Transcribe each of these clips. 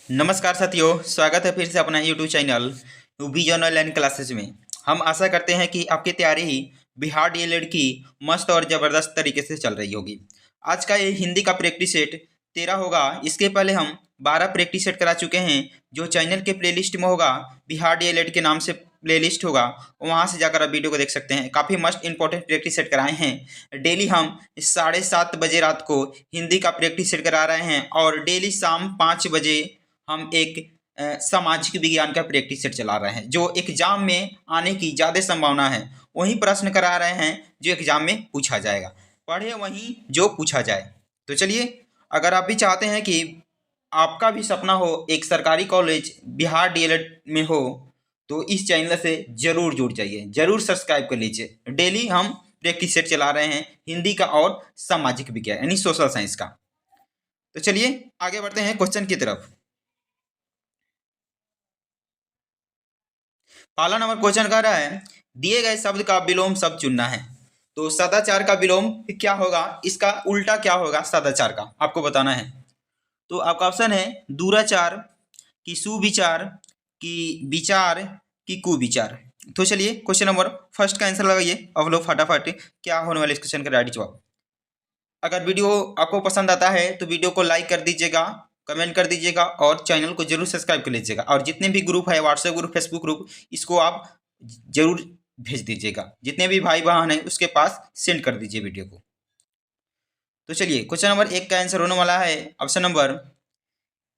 नमस्कार साथियों, स्वागत है फिर से अपना YouTube channel vision online classes में। हम आशा करते हैं कि आपकी तैयारी ही बिहार डीएलएड की मस्त और ज़बरदस्त तरीके से चल रही होगी। आज का ये हिंदी का प्रैक्टिस सेट 13 होगा। इसके पहले हम 12 प्रैक्टिस सेट करा चुके हैं, जो चैनल के प्लेलिस्ट में होगा। बिहार डीएलएड के नाम से प्लेलिस्ट होगा, वहाँ से जाकर आप वीडियो को देख सकते हैं। काफ़ी मस्त इंपॉर्टेंट प्रैक्टिस सेट कराए हैं। डेली हम 7:30 बजे रात को हिंदी का प्रैक्टिस सेट करा रहे हैं और डेली शाम 5 बजे हम एक सामाजिक विज्ञान का प्रैक्टिस सेट चला रहे हैं, जो एग्जाम में आने की ज़्यादा संभावना है। वही प्रश्न करा रहे हैं जो एग्जाम में पूछा जाएगा। पढ़े वहीं जो पूछा जाए। तो चलिए, अगर आप भी चाहते हैं कि आपका भी सपना हो एक सरकारी कॉलेज बिहार डीएलएड में हो, तो इस चैनल से जरूर जुड़ जाइए, जरूर सब्सक्राइब कर लीजिए। डेली हम प्रैक्टिस सेट चला रहे हैं हिंदी का और सामाजिक विज्ञान यानी सोशल साइंस का। तो चलिए आगे बढ़ते हैं क्वेश्चन की तरफ। पहला नंबर क्वेश्चन कह रहा है, दिए गए शब्द का विलोम शब्द चुनना है। तो सदाचार का विलोम क्या होगा, इसका उल्टा क्या होगा सदाचार का, आपको बताना है। तो आपका ऑप्शन है दुराचार, कि सुविचार, कि विचार, कि कुविचार। तो चलिए क्वेश्चन नंबर फर्स्ट का आंसर लगाइए। अब लोग फटाफट क्या होने वाले इस क्वेश्चन का राइट जवाब। अगर वीडियो आपको पसंद आता है तो वीडियो को लाइक कर दीजिएगा, कमेंट कर दीजिएगा और चैनल को जरूर सब्सक्राइब कर लीजिएगा। और जितने भी ग्रुप है, व्हाट्सएप ग्रुप, फेसबुक ग्रुप, इसको आप जरूर भेज दीजिएगा। जितने भी भाई बहन हैं उसके पास सेंड कर दीजिए वीडियो को। तो चलिए क्वेश्चन नंबर 1 का आंसर होने वाला है ऑप्शन नंबर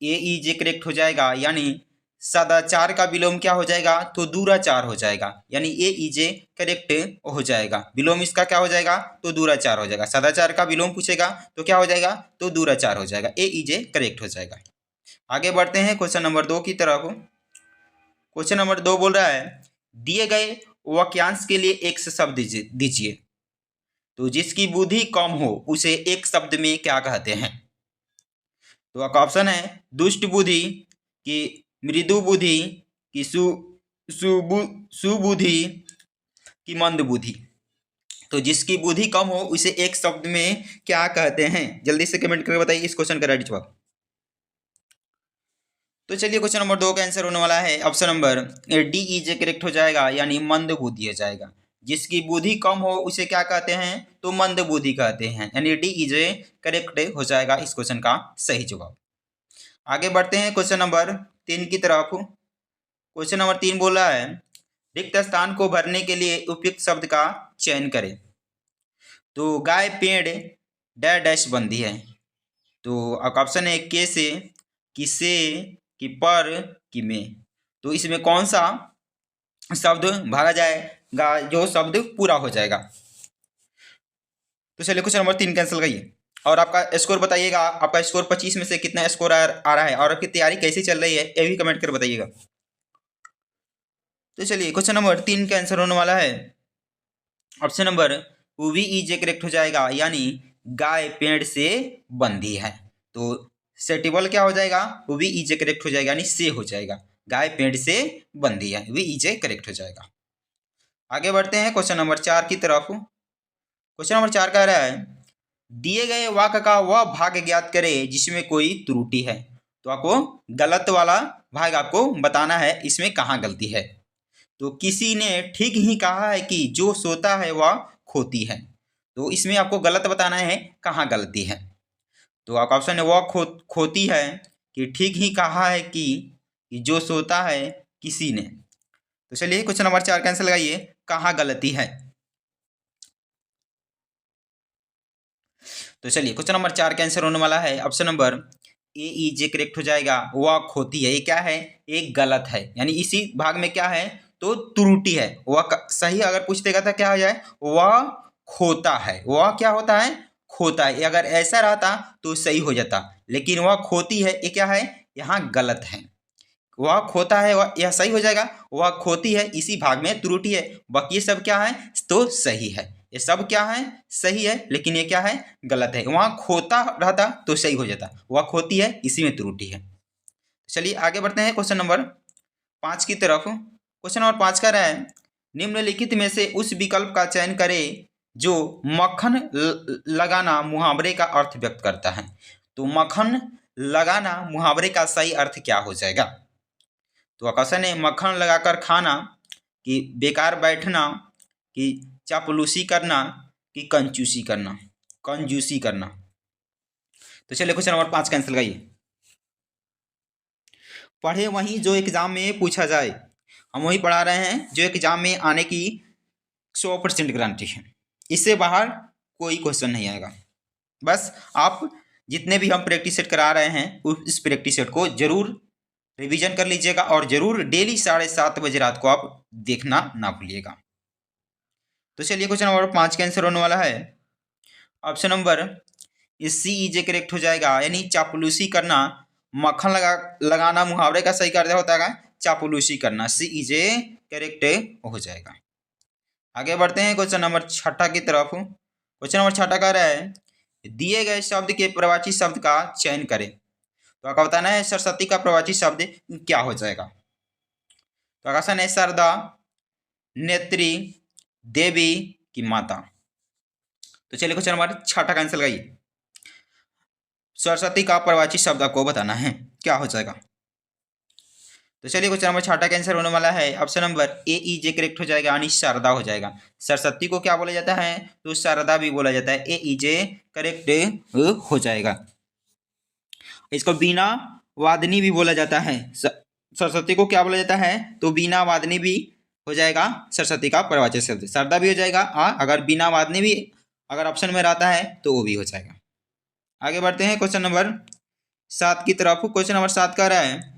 ए ई जे करेक्ट हो जाएगा। यानी सदाचार का विलोम क्या हो जाएगा, तो दुराचार हो जाएगा। यानी ए ई जे करेक्ट हो जाएगा। विलोम इसका क्या हो जाएगा, तो दुराचार हो जाएगा। सदाचार का विलोम पूछेगा तो क्या हो जाएगा, तो दुराचार हो जाएगा। ए ई जे करेक्ट हो जाएगा। आगे बढ़ते हैं क्वेश्चन नंबर 2 की तरफ। क्वेश्चन नंबर 2 बोल रहा है, दिए गए वाक्यांश के लिए एक शब्द दीजिए। तो जिसकी बुद्धि कम हो उसे एक शब्द में क्या कहते हैं। तो आपका ऑप्शन है दुष्ट बुद्धि, कि मृदु बुद्धि, कि सुबुद्धि, कि मंद बुद्धि। तो जिसकी बुद्धि कम हो उसे एक शब्द में क्या कहते हैं, जल्दी से कमेंट करके बताइए इस क्वेश्चन का राइट जवाब। तो चलिए क्वेश्चन नंबर 2 का आंसर होने वाला है option number D E J correct हो जाएगा। यानी मंद बुद्धि हो जाएगा। जिसकी बुद्धि कम हो उसे क्या कहते हैं, तो मंद बुद्धि कहते हैं। यानी डी ई जे करेक्ट हो जाएगा इस क्वेश्चन का सही जवाब। आगे बढ़ते हैं क्वेश्चन नंबर 3 की तरफ। क्वेश्चन नंबर 3 बोल रहा है, रिक्त स्थान को भरने के लिए उपयुक्त शब्द का चयन करें। तो गाय पेड़ डैश डैश बंधी है। तो आपका ऑप्शन है के से, कि से, कि पर, कि में। तो इसमें कौन सा शब्द भागा जाएगा जो शब्द पूरा हो जाएगा। तो चलिए क्वेश्चन नंबर 3 कैंसिल करिए और आपका स्कोर बताइएगा। आपका स्कोर 25 में से कितना स्कोर आ रहा है और आपकी तैयारी कैसी चल रही है ये भी कमेंट कर बताइएगा। तो चलिए क्वेश्चन नंबर 3 का आंसर होने वाला है option number V E J correct हो जाएगा। यानी गाय पेड़ से बंधी है। तो सेटिबल क्या हो जाएगा, वी ई जे करेक्ट हो जाएगा, यानी से हो जाएगा। गाय पेड़ से बंधी है, वी ई जे करेक्ट हो जाएगा। आगे बढ़ते हैं क्वेश्चन नंबर 4 की तरफ। क्वेश्चन नंबर 4 कह रहा है, दिए गए वाक्य का वह भाग ज्ञात करे जिसमें कोई त्रुटि है। तो आपको गलत वाला भाग आपको बताना है, इसमें कहाँ गलती है। तो किसी ने ठीक ही कहा है कि जो सोता है वह खोती है। तो इसमें आपको गलत बताना है, कहाँ गलती है। तो आपका ऑप्शन है वह खोती है, कि ठीक ही कहा है कि जो सोता है किसी ने। तो चलिए क्वेश्चन नंबर 4 कैंसिल लगाइए, कहाँ गलती है। तो चलिए क्वेश्चन नंबर 4 का आंसर होने वाला है ऑप्शन नंबर ए ई जे करेक्ट हो जाएगा। वह खोती है, ये क्या है, एक गलत है। यानी इसी भाग में क्या है, तो त्रुटि है। वह सही अगर पूछ देगा था क्या हो जाए, वह खोता है। वह क्या होता है, खोता है। अगर ऐसा रहता तो सही हो जाता, लेकिन वह खोती है, ये क्या है, यहाँ गलत है। वह खोता है वह यह सही हो जाएगा। वह खोती है इसी भाग में त्रुटि है, बाकी सब क्या है, तो सही है। ये सब क्या है, सही है, लेकिन ये क्या है, गलत है। वहाँ खोता रहता तो सही हो जाता, वह खोती है इसी में त्रुटि है। चलिए आगे बढ़ते हैं क्वेश्चन नंबर 5 की तरफ। क्वेश्चन नंबर 5 का रहा है, निम्नलिखित में से उस विकल्प का चयन करें जो मक्खन लगाना मुहावरे का अर्थ व्यक्त करता है। तो मक्खन लगाना मुहावरे का सही अर्थ क्या हो जाएगा? तो क्वेश्चन है मक्खन लगाकर खाना, कि बेकार बैठना, कि चापलूसी करना, कि कंजूसी करना। कंजूसी करना। तो चलिए क्वेश्चन नंबर 5 कैंसिल लगाइए। पढ़े वहीं जो एग्जाम में पूछा जाए। हम वही पढ़ा रहे हैं जो एग्जाम में आने की 100% गारंटी है। इससे बाहर कोई क्वेश्चन नहीं आएगा। बस आप जितने भी हम प्रैक्टिस सेट करा रहे हैं उस प्रैक्टिस सेट को जरूर रिवीजन कर लीजिएगा और जरूर डेली 7:30 बजे रात को आप देखना ना भूलिएगा। तो चलिए क्वेश्चन नंबर 5 का आंसर होने वाला है ऑप्शन नंबर सी इजे करेक्ट हो जाएगा, यानी चापलूसी करना। मक्खन लगाना मुहावरे का सही कार्य होता है चापलूसी करना। सी इजे करेक्ट हो जाएगा। आगे बढ़ते हैं क्वेश्चन नंबर 6 की तरफ। क्वेश्चन नंबर 6 कह रहा है दिए गए शब्द के प्रवाची शब्द का चयन करें। तो आपका बताना है सरस्वती का प्रवाची शब्द क्या हो जाएगा। तो आसान है शारदा, नेत्री, देवी की माता। तो चलिए क्वेश्चन नंबर 6 का आंसर लगाइए। सरस्वती का प्रवाची शब्द आपको बताना है क्या हो जाएगा। तो चलिए क्वेश्चन नंबर 6 का आंसर होने वाला है ऑप्शन नंबर ए ई जे करेक्ट हो जाएगा, यानी शारदा हो जाएगा। सरस्वती को क्या बोला जाता है? तो शारदा भी बोला जाता है। ए ई जे करेक्ट हो जाएगा। इसको बीना वादनी भी बोला जाता है। सरस्वती को क्या बोला जाता है? तो बीना वादनी भी हो जाएगा सरस्वती का प्रवाची शब्द। शारदा भी हो जाएगा और अगर बीना वादनी भी अगर ऑप्शन में रहता है तो वो भी हो जाएगा। आगे बढ़ते हैं क्वेश्चन नंबर 7 की तरफ। क्वेश्चन नंबर 7 कह रहा है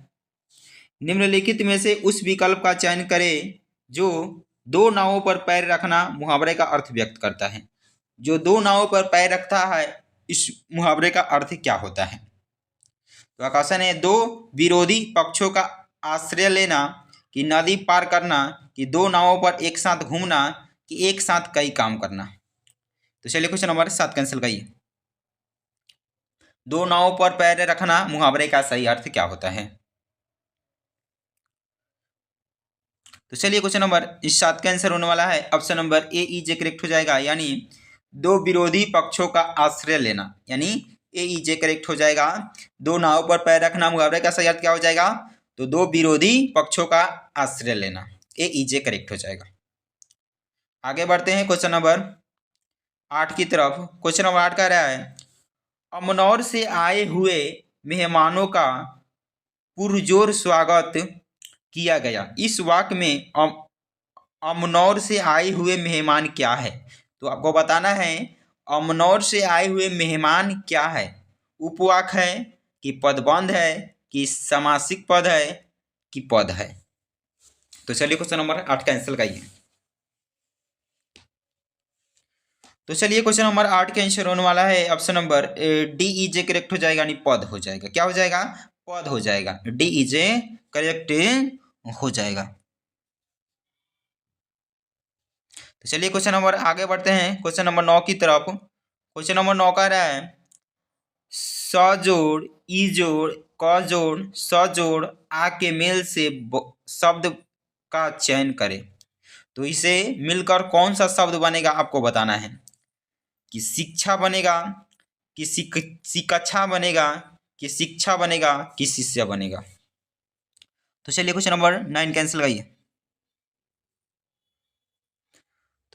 निम्नलिखित में से उस विकल्प का चयन करें जो दो नावों पर पैर रखना मुहावरे का अर्थ व्यक्त करता है। जो दो नावों पर पैर रखता है इस मुहावरे का अर्थ क्या होता है? तो आकाशन है दो विरोधी पक्षों का आश्रय लेना, कि नदी पार करना, कि दो नावों पर एक साथ घूमना, कि एक साथ कई काम करना। तो चलिए क्वेश्चन नंबर 7 कैंसिल करिए। दो नावों पर पैर रखना मुहावरे का सही अर्थ क्या होता है? तो चलिए क्वेश्चन नंबर 7 का आंसर होने वाला है ऑप्शन नंबर ए ई जे करेक्ट हो जाएगा, यानी दो विरोधी पक्षों का आश्रय लेना, यानी ए ई जे करेक्ट हो जाएगा। दो नाव पर पैर रखना मुहावरे का सही अर्थ क्या हो जाएगा? तो दो विरोधी पक्षों का आश्रय लेना। ए ई जे करेक्ट हो जाएगा। आगे बढ़ते हैं क्वेश्चन नंबर 8 की तरफ। क्वेश्चन नंबर 8 कह रहा है अमनौर से आए हुए मेहमानों का पुरजोर स्वागत किया गया। इस वाक्य में अमनौर से आए हुए मेहमान क्या है? तो आपको बताना है अमनौर से आए हुए मेहमान क्या है। उपवाक है, कि पदबंध है, कि समासिक पद है, कि पद है। तो चलिए क्वेश्चन नंबर 8 कैंसिल करिए। तो चलिए क्वेश्चन नंबर 8 के आंसर होने वाला है option number D E J correct हो जाएगा, यानी पद हो जाएगा। क्या हो जाएगा? पद हो जाएगा। डी ई जे करेक्ट हो जाएगा। तो चलिए क्वेश्चन नंबर आगे बढ़ते हैं क्वेश्चन नंबर 9 की तरफ। क्वेश्चन नंबर 9 कह रहा है स जोड़, ई जोड़, क जोड़, स जोड़, आ के मेल से शब्द का चयन करें। तो इसे मिलकर कौन सा शब्द बनेगा आपको बताना है। कि शिक्षा बनेगा, कि शिक्षा बनेगा, कि शिक्षा बनेगा, कि शिष्य बनेगा। तो चलिए क्वेश्चन नंबर 9 कैंसिल करिए।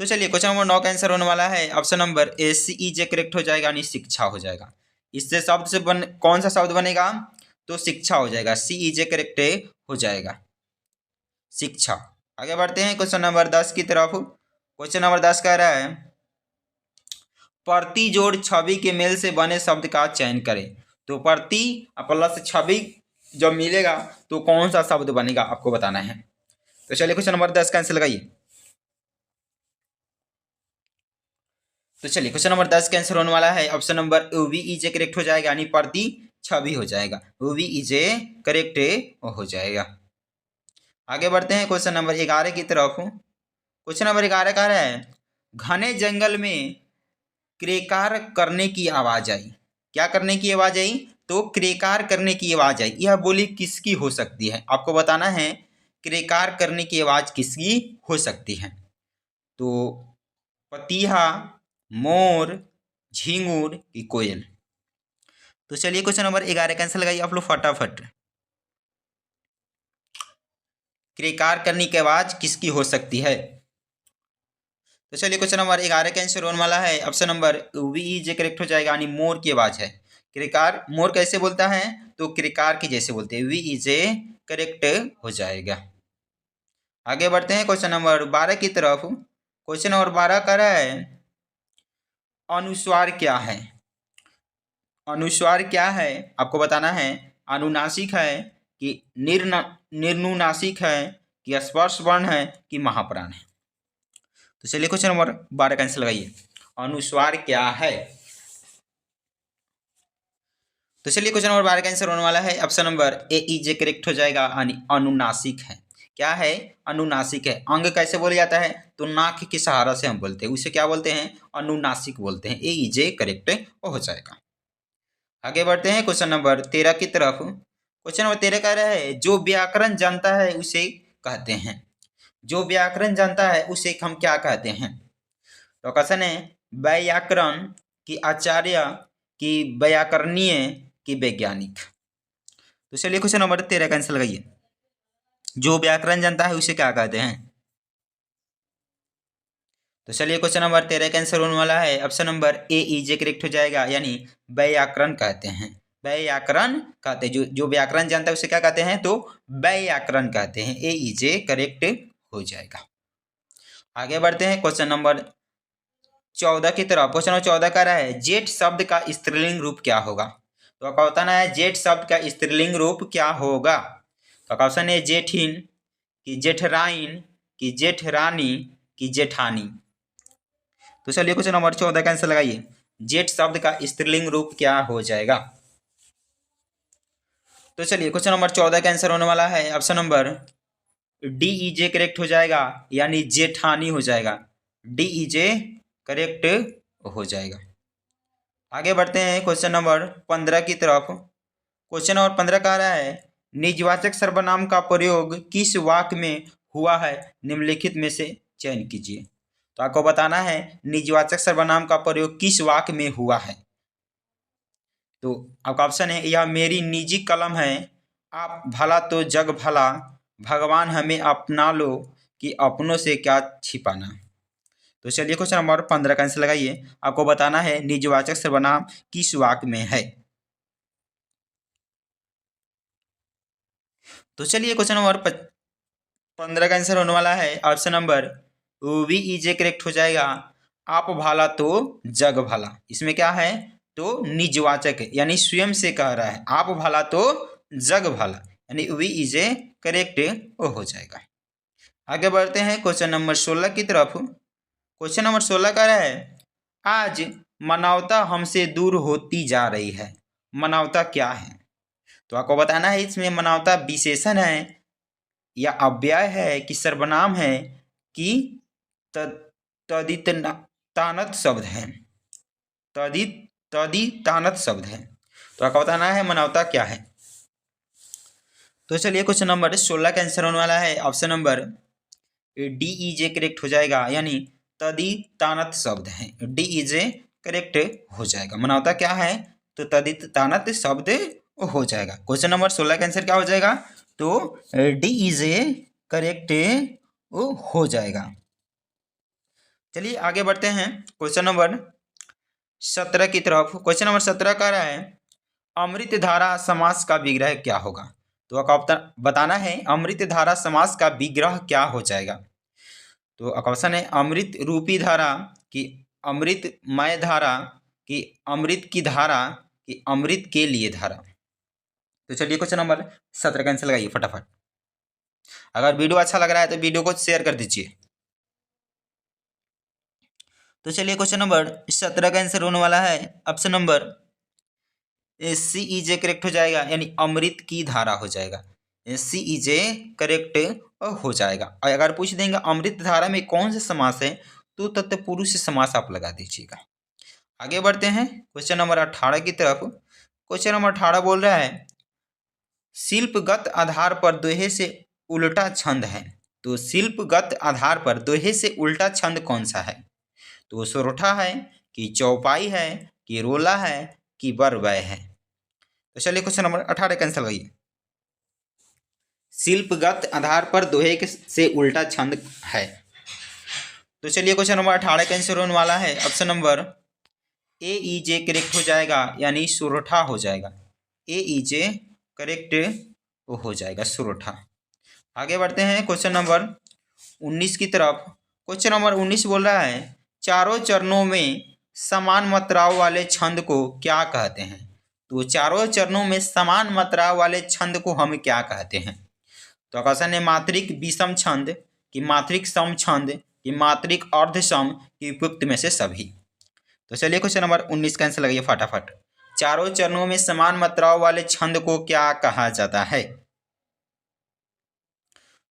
तो चलिए क्वेश्चन नंबर 9 का आंसर होने वाला है option number A C E J correct हो जाएगा, यानी शिक्षा हो जाएगा। इससे शब्द से कौन सा शब्द बनेगा? तो शिक्षा हो जाएगा। सी ई जे करेक्ट हो जाएगा, शिक्षा। आगे बढ़ते हैं क्वेश्चन नंबर 10 की तरफ। क्वेश्चन नंबर 10 कह रहा है प्रति जोड़ छवि के मेल से बने शब्द का चयन करें। तो प्रति प्लस छवि जब मिलेगा तो कौन सा शब्द बनेगा आपको बताना है। तो चलिए क्वेश्चन नंबर 10 का आंसर लगाइए। तो चलिए क्वेश्चन नंबर 10 का आंसर होने वाला है option number V E J correct हो जाएगा, यानी प्रति छवि हो जाएगा। वी ई जे करेक्ट हो जाएगा। आगे बढ़ते हैं क्वेश्चन नंबर 11 की तरफ। क्वेश्चन नंबर 11 कह रहा है घने जंगल में क्रेकार करने की आवाज आई। क्या करने की आवाज आई? तो क्रेकार करने की आवाज आई। यह बोली किसकी हो सकती है? आपको बताना है क्रेकार करने की आवाज किसकी हो सकती है। तो पतीहा, मोर, झिंगुर, की कोयल। तो चलिए क्वेश्चन नंबर 11 कैंसिल लगाइए आप लोग फटाफट। क्रिकार करने की आवाज किसकी हो सकती है? तो चलिए क्वेश्चन नंबर 11 का आंसर होने वाला है option number B J correct हो जाएगा, यानी मोर की आवाज है। क्रिकार मोर कैसे बोलता है? तो क्रिकार की जैसे बोलते हैं, वी जे करेक्ट हो जाएगा। आगे बढ़ते हैं क्वेश्चन नंबर 12 की तरफ। क्वेश्चन नंबर 12 कह रहा है अनुस्वार क्या है? अनुस्वार क्या है आपको बताना है। अनुनासिक है कि निर्नुनासिक है कि स्पर्श वर्ण है कि महाप्राण है? तो चलिए क्वेश्चन नंबर 12 का आंसर लगाइए। अनुस्वार क्या है? तो चलिए क्वेश्चन नंबर 12 का आंसर होने वाला है ऑप्शन नंबर ए ई जे करेक्ट हो जाएगा, यानी अनुनासिक है। क्या है? अनुनासिक है। अंग कैसे बोला जाता है? तो नाक के सहारा से हम बोलते हैं, उसे क्या बोलते हैं? अनुनासिक बोलते हैं। ए ई जे करेक्ट हो जाएगा। आगे बढ़ते हैं क्वेश्चन नंबर 13 की तरफ। क्वेश्चन नंबर 13 कह रहा है जो व्याकरण जानता है उसे कहते हैं। जो व्याकरण जानता है उसे हम क्या कहते हैं? तो क्वेश्चन है व्याकरण की आचार्य की व्याकरणीय की वैज्ञानिक। तो चलिए क्वेश्चन नंबर 13 का आंसर लगाइए। जो व्याकरण जानता है उसे क्या कहते हैं? तो चलिए क्वेश्चन नंबर 13 का आंसर होने वाला है ऑप्शन नंबर ए ई जे करेक्ट हो जाएगा, यानी व्याकरण कहते हैं। व्याकरण कहते हैं, जो व्याकरण जानता है उसे क्या कहते हैं? तो व्याकरण कहते हैं। ए ई जे करेक्ट हो जाएगा। आगे बढ़ते हैं क्वेश्चन नंबर 14 की तरफ। क्वेश्चन नंबर 14 कह रहा है जेठ शब्द का स्त्रीलिंग रूप क्या होगा? तो आपका बताना है जेठ शब्द का स्त्रीलिंग रूप क्या होगा। तो आपका ऑप्शन है जेठिन कि जेठराइन कि जेठरानी कि जेठानी। तो चलिए क्वेश्चन नंबर 14 का आंसर लगाइए। जेठ शब्द का स्त्रीलिंग रूप क्या हो जाएगा? तो चलिए क्वेश्चन नंबर 14 का आंसर होने वाला है option number D E J correct हो जाएगा, यानी जेठानी हो जाएगा। डी ई जे करेक्ट हो जाएगा। आगे बढ़ते हैं क्वेश्चन नंबर 15 की तरफ। क्वेश्चन नंबर 15 कह रहा है निजवाचक सर्वनाम का प्रयोग किस वाक्य में हुआ है, निम्नलिखित में से चयन कीजिए। तो आपको बताना है निजवाचक सर्वनाम का प्रयोग किस वाक्य में हुआ है। तो आपका ऑप्शन है यह मेरी निजी कलम है, आप भला तो जग भला, भगवान हमें अपना लो कि अपनों से क्या छिपाना। तो चलिए क्वेश्चन नंबर 15 का आंसर लगाइए। आपको बताना है निजवाचक सर्वनाम किस वाक्य में है। तो चलिए क्वेश्चन नंबर 15 का आंसर होने वाला है option number V E J correct हो जाएगा। आप भला तो जग भला, इसमें क्या है? तो निजवाचक है, यानी स्वयं से कह रहा है। आप भला तो जग भला, यानी वी ई जे करेक्ट हो जाएगा। आगे बढ़ते हैं क्वेश्चन नंबर 16 की तरफ। क्वेश्चन नंबर 16 कह रहा है आज मानवता हमसे दूर होती जा रही है। मानवता क्या है? तो आपको बताना है इसमें मानवता विशेषण है या अव्यय है कि सर्वनाम है कि तदितानत शब्द है। तदितानत शब्द है। तो आपको बताना है मानवता क्या है। तो चलिए क्वेश्चन नंबर 16 का आंसर होने वाला है option number D E J correct हो जाएगा, यानी तदितानत शब्द है। डी ई जे करेक्ट हो जाएगा। मानवता क्या है? तो तदितानत शब्द हो जाएगा। क्वेश्चन नंबर 16 का आंसर क्या हो जाएगा? तो डी ई जे करेक्ट हो जाएगा। चलिए आगे बढ़ते हैं क्वेश्चन नंबर 17 की तरफ। क्वेश्चन नंबर 17 कह रहा है अमृत धारा समास का विग्रह क्या होगा। तो आपको बताना है अमृत धारा समास का विग्रह क्या हो जाएगा। तो ऑप्शन है अमृत रूपी धारा कि अमृतमय धारा कि अमृत की धारा कि अमृत के लिए धारा। तो चलिए क्वेश्चन नंबर 17 का आंसर लगाइए फटाफट। अगर वीडियो अच्छा लग रहा है तो वीडियो को शेयर कर दीजिए। तो चलिए क्वेश्चन नंबर 17 का आंसर होने वाला है option number C E J correct हो जाएगा, यानी अमृत की धारा हो जाएगा। सी ई जे करेक्ट हो जाएगा। और अगर पूछ देंगे अमृत धारा में कौन सा समास है तो तत्पुरुष समास आप लगा दीजिएगा। आगे बढ़ते हैं क्वेश्चन नंबर 18 की तरफ। क्वेश्चन नंबर 18 बोल रहा है शिल्पगत आधार पर दोहे से उल्टा छंद है। तो शिल्पगत आधार पर दोहे से उल्टा छंद कौन सा है? तो सोरठा है कि चौपाई है कि रोला है कि बरवय है। तो चलिए क्वेश्चन नंबर 18 कैंसिल लगाइए। शिल्पगत आधार पर दोहे से उल्टा छंद है। तो चलिए क्वेश्चन नंबर 18 कैंसिल होने वाला है। ऑप्शन नंबर ए ई जे करेक्ट हो जाएगा, यानी सुरठा हो जाएगा। ए ई जे करेक्ट हो जाएगा, सुरठा। आगे बढ़ते हैं क्वेश्चन नंबर 19 की तरफ। क्वेश्चन नंबर 19 बोल रहा है चारों चरणों में समान मात्राओं वाले छंद को क्या कहते हैं। तो चारों चरणों में समान मात्राओं वाले छंद को हम क्या कहते हैं। तो क्वेश्चन है मात्रिक विषम छंद कि मात्रिक सम छंद कि मात्रिक अर्ध सम कि उपयुक्त में से सभी। तो चलिए क्वेश्चन नंबर 19 कैंसिल लगाइए फटाफट। चारों चरणों में समान मात्राओं वाले छंद को क्या कहा जाता है।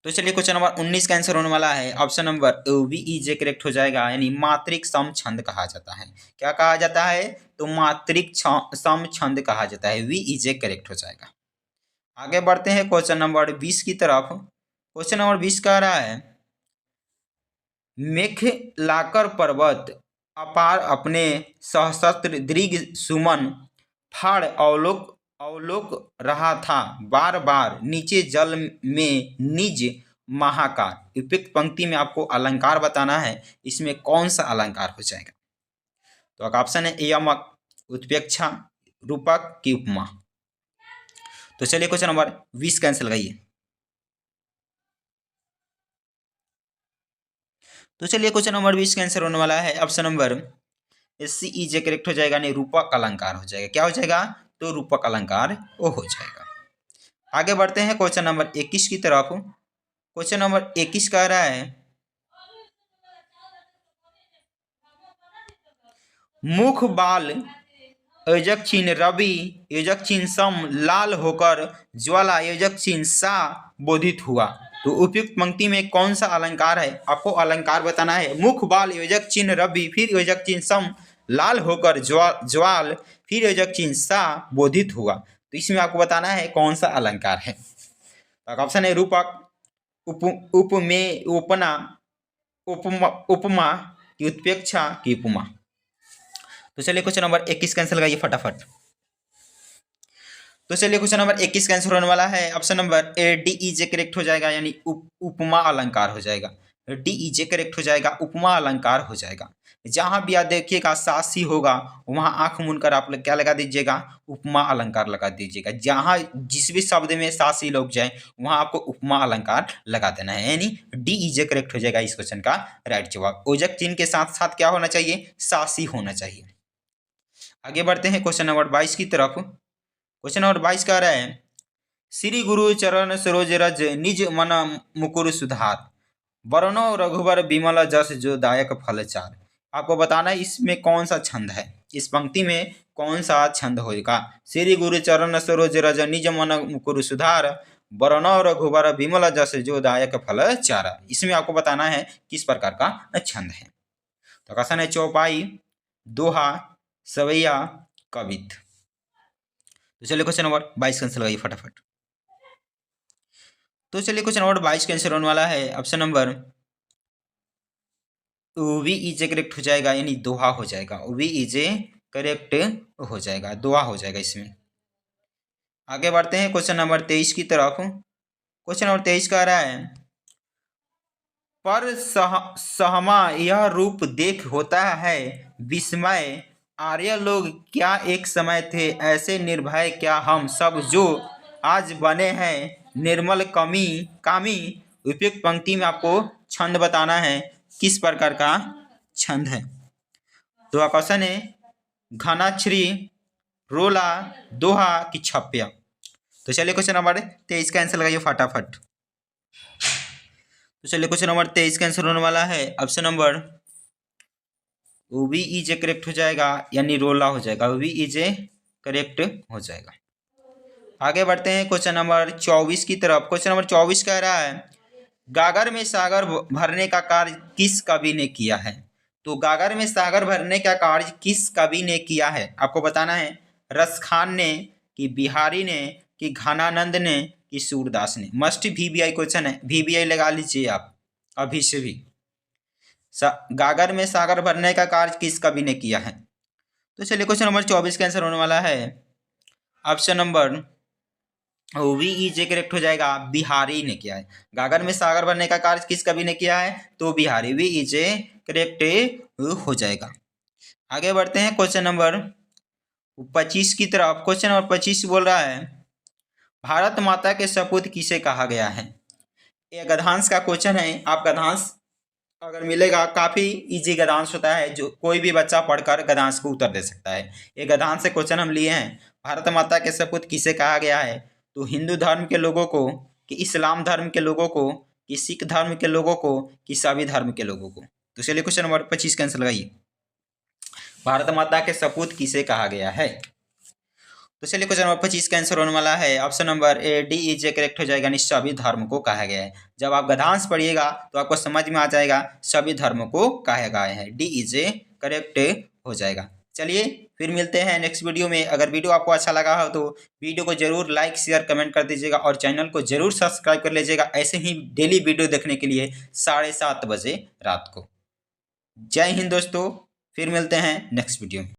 तो चलिए क्वेश्चन नंबर 19 का आंसर होने वाला है option number V E J correct हो जाएगा, यानी मात्रिक सम छंद कहा जाता है। क्या कहा जाता है, तो मात्रिक सम छंद कहा जाता है। वी ई जे करेक्ट हो जाएगा। आगे बढ़ते हैं क्वेश्चन नंबर 20 की तरफ। क्वेश्चन नंबर 20 कह रहा है मेघ लाकर पर्वत अपार अपने सहस्त्र दृग सुमन फाड़ अवलोक अवलोक रहा था बार बार नीचे जल में निज महाकार। उपयुक्त पंक्ति में आपको अलंकार बताना है, इसमें कौन सा अलंकार हो जाएगा। तो ऑप्शन है यमक, उत्प्रेक्षा, रूपक की उपमा। तो चलिए क्वेश्चन नंबर 20 कैंसिल लगाइए। तो चलिए क्वेश्चन नंबर 20 का आंसर होने वाला है option number C E J correct हो जाएगा, नहीं रूपक अलंकार हो जाएगा। क्या हो जाएगा, तो रूपक अलंकार वो हो जाएगा। आगे बढ़ते हैं क्वेश्चन नंबर 21 की तरफ। क्वेश्चन नंबर 21 कह रहा है मुख बाल योजक चिन्ह रवि योजक चिन्ह सम लाल होकर ज्वाला योजक चिन्ह सा बोधित हुआ। तो उपयुक्त पंक्ति में कौन सा अलंकार है, आपको अलंकार बताना है। मुख बाल योजक चिन्ह रवि फिर योजक चिन्ह सम लाल होकर ज्वाल फिर योजक चिन्ह सा बोधित हुआ। तो इसमें आपको बताना है कौन सा अलंकार है। तो ऑप्शन है रूपक, उपमेय, उपना, उपमा की उत्प्रेक्षा की उपमा। तो चलिए क्वेश्चन नंबर 21 कैंसिल लगाइए फटाफट। तो चलिए क्वेश्चन नंबर 21 का आंसर होने वाला है option number A D E J correct हो जाएगा, यानी उपमा अलंकार हो जाएगा। डी ई जे करेक्ट हो जाएगा, उपमा अलंकार हो जाएगा। जहां भी आप देखिएगा सासी होगा वहां आंख मूंदकर आप क्या लगा दीजिएगा, उपमा अलंकार लगा दीजिएगा। जहां जिस भी शब्द में सासी लग जाए वहां आपको उपमा अलंकार लगा देना है, यानी डी ई जे करेक्ट हो जाएगा इस क्वेश्चन का राइट जवाब। ओजक चिन्ह के साथ साथ क्या होना चाहिए, सासी होना चाहिए। आगे बढ़ते हैं क्वेश्चन नंबर 22 की तरफ। क्वेश्चन नंबर 22 कह रहा है श्री गुरु चरण सरोज रज निज मन मुकुर सुधार वरनो रघुवर विमल जस जो दायक फल चार। आपको बताना है इसमें कौन सा छंद है, इस पंक्ति में कौन सा छंद होगा। श्री गुरु चरण सरोज रज निज मन मुकुर सुधार वरनो रघुवर विमल जस जो दायक फल चार। इसमें आपको बताना है किस प्रकार का छंद है। तो क्वेश्चन है चौपाई, दोहा, सवैया, कवित। तो चलिए क्वेश्चन नंबर 22 कैंसिल लगाइए फटाफट। तो चलिए क्वेश्चन नंबर 22 कैंसिल होने वाला है option number V E J correct हो जाएगा, यानी दोहा हो जाएगा। वी ई जे करेक्ट हो जाएगा, दोहा हो जाएगा इसमें। आगे बढ़ते हैं क्वेश्चन नंबर 23 की तरफ। क्वेश्चन नंबर 23 कह रहा है पर सहमा यह रूप देख होता है विस्मय आर्य लोग क्या एक समय थे ऐसे निर्भय क्या हम सब जो आज बने हैं निर्मल कमी कामी। उपयुक्त पंक्ति में आपको छंद बताना है किस प्रकार का छंद है। तो क्वेश्चन है घनाश्री, रोला, दोहा की छप्या। तो चलिए क्वेश्चन नंबर 23 का आंसर लगाइए फटाफट। तो चलिए क्वेश्चन नंबर 23 का आंसर होने वाला है option number V E J correct हो जाएगा, यानी रोला हो जाएगा। वी ई जे करेक्ट हो जाएगा। आगे बढ़ते हैं क्वेश्चन नंबर 24 की तरफ। क्वेश्चन नंबर 24 कह रहा है गागर में सागर भरने का कार्य किस कवि ने किया है। तो गागर में सागर भरने का कार्य किस कवि ने किया है, आपको बताना है। रसखान ने, कि बिहारी ने, कि घनानंद ने, कि सूरदास ने। मस्ट VBI क्वेश्चन है, VBI लगा लीजिए आप अभी से भी। गागर में सागर भरने का कार्य किस कवि ने किया है। तो चलिए क्वेश्चन नंबर 24 का आंसर होने वाला है option number B is correct हो जाएगा, बिहारी ने किया है। गागर में सागर बनने का कार्य किस कवि ने किया है? तो बिहारी, वी इज करेक्ट हो जाएगा। आगे बढ़ते हैं क्वेश्चन नंबर 25 की तरफ। क्वेश्चन नंबर 25 बोल रहा है भारत माता के सपूत किसे कहा गया है? ये गद्यांश का क्वेश्चन है। आप गद्यांश अगर मिलेगा, काफ़ी इजी गद्यांश होता है, जो कोई भी बच्चा पढ़कर गद्यांश को उत्तर दे सकता है। ये गद्यांश से क्वेश्चन हम लिए हैं। भारत माता के सपूत किसे कहा गया है? तो हिंदू धर्म के लोगों को, कि इस्लाम धर्म के लोगों को, कि सिख धर्म के लोगों को, कि सभी धर्म के लोगों को। तो चलिए क्वेश्चन नंबर 25 का आंसर लगाइए। भारत माता के सपूत किसे कहा गया है? तो चलिए क्वेश्चन नंबर 25 का आंसर होने वाला है option number A, D is correct हो जाएगा। सभी धर्म को कहा गया है। जब आप गद्यांश पढ़िएगा तो आपको समझ में आ जाएगा सभी धर्म को कहा गया है। डी इज करेक्ट हो जाएगा। चलिए फिर मिलते हैं नेक्स्ट वीडियो में। अगर वीडियो आपको अच्छा लगा हो तो वीडियो को जरूर लाइक शेयर कमेंट कर दीजिएगा और चैनल को जरूर सब्सक्राइब कर लीजिएगा, ऐसे ही डेली वीडियो देखने के लिए 7:30 बजे रात को। जय हिंद दोस्तों, फिर मिलते हैं नेक्स्ट वीडियो में।